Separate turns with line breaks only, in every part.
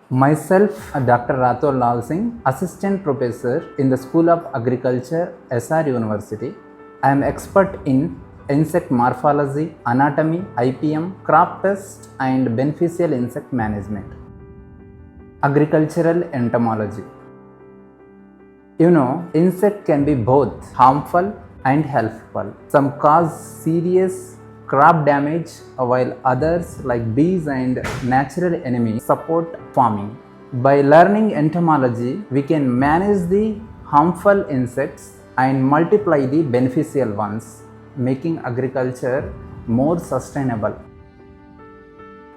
Myself, Dr. Rathod Lalsingh, Assistant Professor in the School of Agriculture, SR University. I am expert in Insect Morphology, Anatomy, IPM, Crop Pest and Beneficial Insect Management. Agricultural Entomology. Insect can be both harmful and helpful. Some cause serious crop damage while others like bees and natural enemies support farming. By learning entomology, we can manage the harmful insects and multiply the beneficial ones, making agriculture more sustainable.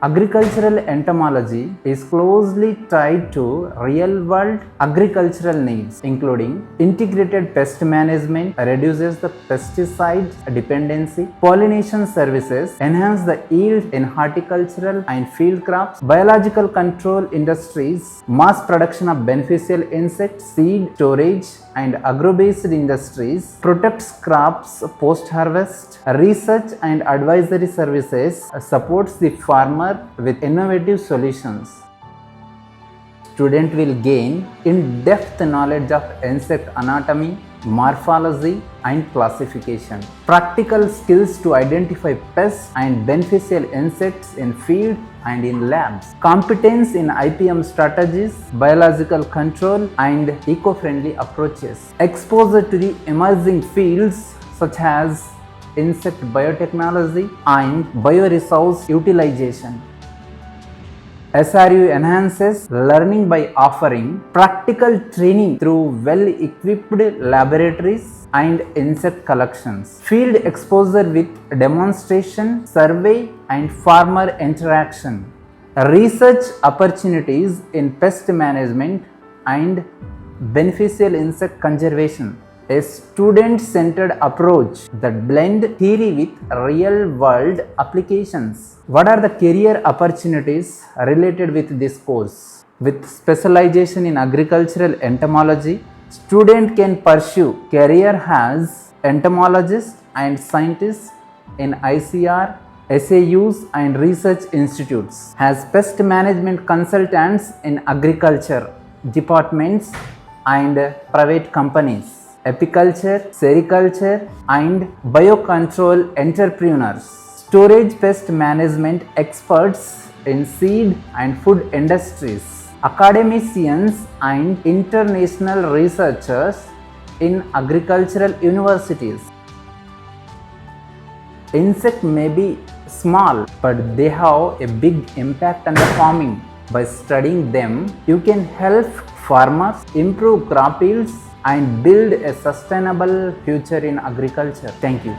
Agricultural entomology is closely tied to real-world agricultural needs, including integrated pest management, reduces the pesticide dependency, pollination services, enhance the yield in horticultural and field crops, biological control industries, mass production of beneficial insects, seed storage, and agro-based industries, protects crops post-harvest, research and advisory services, supports the farmer with innovative solutions. Student will gain in-depth knowledge of insect anatomy, morphology and classification, practical skills to identify pests and beneficial insects in field and in labs, competence in IPM strategies, biological control and eco-friendly approaches, exposure to the emerging fields such as insect biotechnology and bioresource utilization. SRU enhances learning by offering practical training through well-equipped laboratories and insect collections, field exposure with demonstration, survey and farmer interaction, research opportunities in pest management and beneficial insect conservation. A student-centered approach that blends theory with real-world applications. What are the career opportunities related with this course? With specialization in agricultural entomology, student can pursue career as entomologist and scientist in ICR, SAUs and research institutes, as pest management consultants in agriculture departments and private companies, apiculture, sericulture and biocontrol entrepreneurs, storage pest management experts in seed and food industries, academicians and international researchers in agricultural universities. Insects may be small, but they have a big impact on the farming. By studying them, you can help farmers improve crop yields and build a sustainable future in agriculture. Thank you.